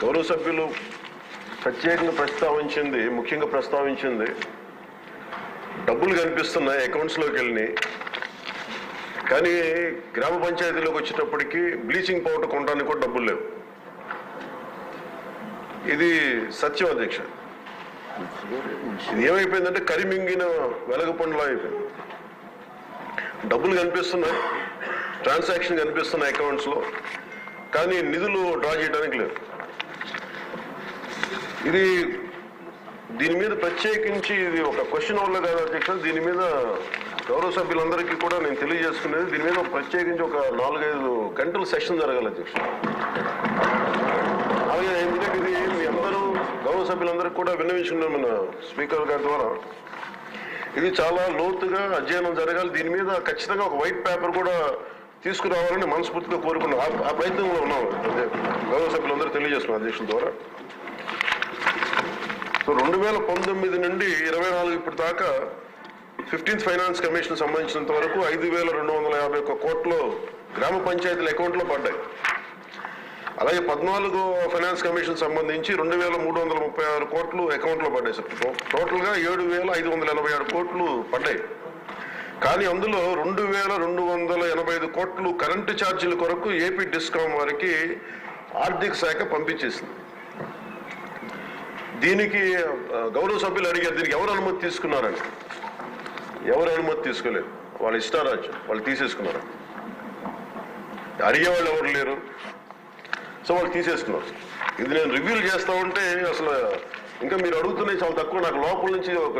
గౌరవ సభ్యులు ప్రత్యేకంగా ముఖ్యంగా ప్రస్తావించింది డబ్బులు కనిపిస్తున్నాయి అకౌంట్స్లోకి వెళ్ళి, కానీ గ్రామ పంచాయతీలోకి వచ్చేటప్పటికి బ్లీచింగ్ పౌడర్ కొనడానికి కూడా డబ్బులు లేవు. ఇది సత్యం అధ్యక్ష. ఇది ఏమైపోయిందంటే కరిమింగిన వెలగపండులా అయిపోయింది. డబ్బులు కనిపిస్తున్నాయి, ట్రాన్సాక్షన్ కనిపిస్తున్నాయి అకౌంట్స్లో, కానీ నిధులు డ్రా చేయడానికి లేదు. దీని మీద ప్రత్యేకించి ఇది ఒక క్వశ్చన్ వల్ల కాదు అధ్యక్ష. దీని మీద గౌరవ సభ్యులందరికీ కూడా నేను తెలియజేసుకునేది, దీని మీద ప్రత్యేకించి ఒక 4-5 గంటల సెషన్ జరగాలి అధ్యక్ష. అలాగే ఎందుకంటే ఇది మీ అందరూ గౌరవ సభ్యులందరికీ కూడా విన్నవించుకున్నాం మన స్పీకర్ గారి ద్వారా. ఇది చాలా లోతుగా అధ్యయనం జరగాలి. దీని మీద ఖచ్చితంగా ఒక వైట్ పేపర్ కూడా తీసుకురావాలని మనస్ఫూర్తిగా కోరుకున్నాం. ఆ ప్రయత్నంలో ఉన్నాం గౌరవ సభ్యులందరూ తెలియజేస్తున్నాం అధ్యక్షుల ద్వారా. సో 2019 నుండి 24 ఇప్పటి దాకా 15th ఫైనాన్స్ కమిషన్ సంబంధించినంత వరకు 5,251 కోట్లు గ్రామ పంచాయతీల అకౌంట్లో పడ్డాయి. అలాగే 14వ ఫైనాన్స్ కమిషన్ సంబంధించి 2,336 కోట్లు అకౌంట్లో పడ్డాయి సార్. టోటల్గా 7,587 కోట్లు పడ్డాయి. కానీ అందులో 2,285 కోట్లు కరెంటు ఛార్జీల కొరకు ఏపీ డిస్కాం వారికి ఆర్థిక శాఖ పంపించేసింది. దీనికి గౌరవ సభ్యులు అడిగారు, దీనికి ఎవరు అనుమతి తీసుకున్నారని. ఎవరు అనుమతి తీసుకోలేదు, వాళ్ళ ఇష్టారాజ్యం, వాళ్ళు తీసేసుకున్నారు. అడిగేవాళ్ళు ఎవరు లేరు, సో వాళ్ళు తీసేసుకున్నారు. ఇది నేను రివ్యూలు చేస్తా ఉంటే అసలు ఇంకా మీరు అడుగుతున్నాయి చాలా తక్కువ. నాకు లోపల నుంచి ఒక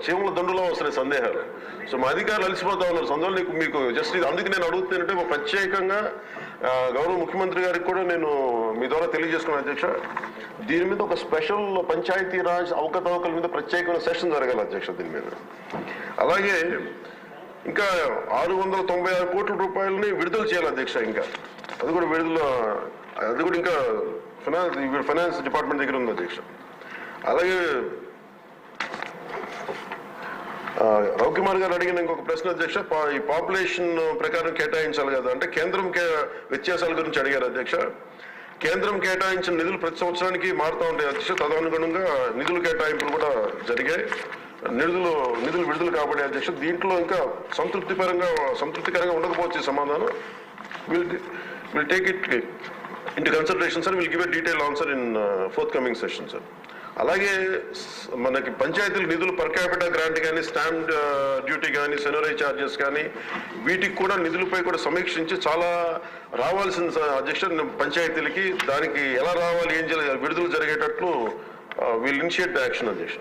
చీమల దండులో వస్తున్నాయి సందేహాలు. సో మా అధికారులు అలసిపోతా ఉన్నారు సందేహాలు. మీకు జస్ట్ ఇది అందుకు నేను అడుగుతానంటే ప్రత్యేకంగా గౌరవ ముఖ్యమంత్రి గారికి కూడా నేను మీ ద్వారా తెలియజేసుకున్నాను అధ్యక్ష. దీని మీద ఒక స్పెషల్ పంచాయతీరాజ్ అవకతవకల మీద ప్రత్యేకమైన సెషన్ జరగాలి అధ్యక్ష దీని మీద. అలాగే ఇంకా 696 కోట్ల రూపాయలని విడుదల చేయాలి అధ్యక్ష. ఇంకా అది కూడా ఇంకా ఫైనాన్స్ డిపార్ట్మెంట్ దగ్గర ఉంది అధ్యక్ష. అలాగే రవికుమార్ గారు అడిగిన ఇంకొక ప్రశ్న అధ్యక్ష, ఈ పాపులేషన్ ప్రకారం కేటాయించాలి కదా అంటే కేంద్రం వ్యత్యాసాల గురించి అడిగారు అధ్యక్ష. కేంద్రం కేటాయించిన నిధులు ప్రతి సంవత్సరానికి మారుతూ ఉంటాయి అధ్యక్ష. తదనుగుణంగా నిధుల కేటాయింపులు కూడా జరిగాయి. నిధులు విడుదల కాబట్టి అధ్యక్ష దీంట్లో ఇంకా సంతృప్తికరంగా ఉండకపోవచ్చు సమాధానం. Will take it into consideration sir. Will give a detail answer in fourth coming session sir. అలాగే మనకి పంచాయతీల నిధులు పర్ క్యాపిటల్ గ్రాంట్ కానీ, స్టాంప్ డ్యూటీ కానీ, సెనరీ ఛార్జెస్ కానీ, వీటికి కూడా నిధులపై కూడా సమీక్షించి చాలా రావాల్సిన అధ్యక్ష పంచాయతీలకి దానికి ఎలా రావాలి, ఏం చేయాలి, విడుదల జరిగేటట్లు విల్ ఇనిషియేట్ ద యాక్షన్ అధ్యక్ష.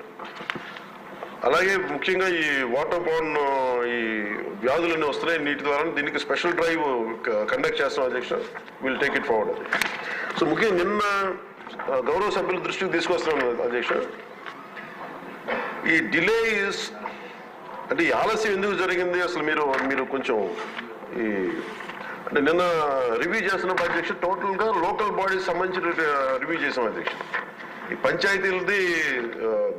అలాగే ముఖ్యంగా ఈ వాటర్ బోర్న్ ఈ వ్యాధులన్నీ వస్తున్నాయి నీటి ద్వారా, దీనికి స్పెషల్ డ్రైవ్ కండక్ట్ చేస్తాం అధ్యక్ష. విల్ టేక్ ఇట్ ఫార్వర్డ్ అధ్యక్ష. సో ముఖ్యంగా నిన్న గౌరవ సభ్యుల దృష్టికి తీసుకొస్తున్నాను అధ్యక్ష. ఈ డిలే అంటే ఈ ఆలస్యం ఎందుకు జరిగింది అసలు మీరు కొంచెం అంటే నిన్న రివ్యూ చేస్తున్నప్పుడు అధ్యక్ష టోటల్గా లోకల్ బాడీస్ సంబంధించి రివ్యూ చేసాం అధ్యక్ష. ఈ పంచాయతీలది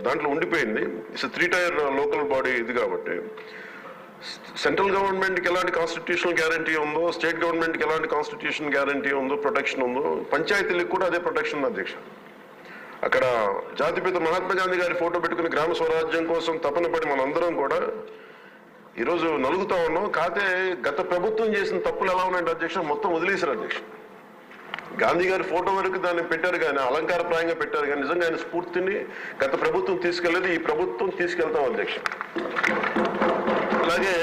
దాంట్లో ఉండిపోయింది. ఇట్స్ 3 టైర్ లోకల్ బాడీ ఇది కాబట్టి సెంట్రల్ గవర్నమెంట్కి ఎలాంటి కాన్స్టిట్యూషనల్ గ్యారంటీ ఉందో, స్టేట్ గవర్నమెంట్కి ఎలాంటి కాన్స్టిట్యూషన్ గ్యారంటీ ఉందో, ప్రొటెక్షన్ ఉందో, పంచాయతీలకు కూడా అదే ప్రొటెక్షన్ ఉంది అధ్యక్ష. అక్కడ జాతిపిత మహాత్మా గాంధీ గారి ఫోటో పెట్టుకుని గ్రామ స్వరాజ్యం కోసం తపన పడి మనందరం కూడా ఈరోజు నలుగుతా ఉన్నాం. కాకపోతే గత ప్రభుత్వం చేసిన తప్పులు ఎలా ఉన్నాయంటే అధ్యక్ష మొత్తం వదిలేశారు అధ్యక్ష. గాంధీ గారి ఫోటో వరకు దాన్ని పెట్టారు కానీ, అలంకారప్రాయంగా పెట్టారు కానీ నిజంగా ఆయన స్ఫూర్తిని గత ప్రభుత్వం తీసుకెళ్లేదు, ఈ ప్రభుత్వం తీసుకెళ్తాం అధ్యక్ష. అలాగే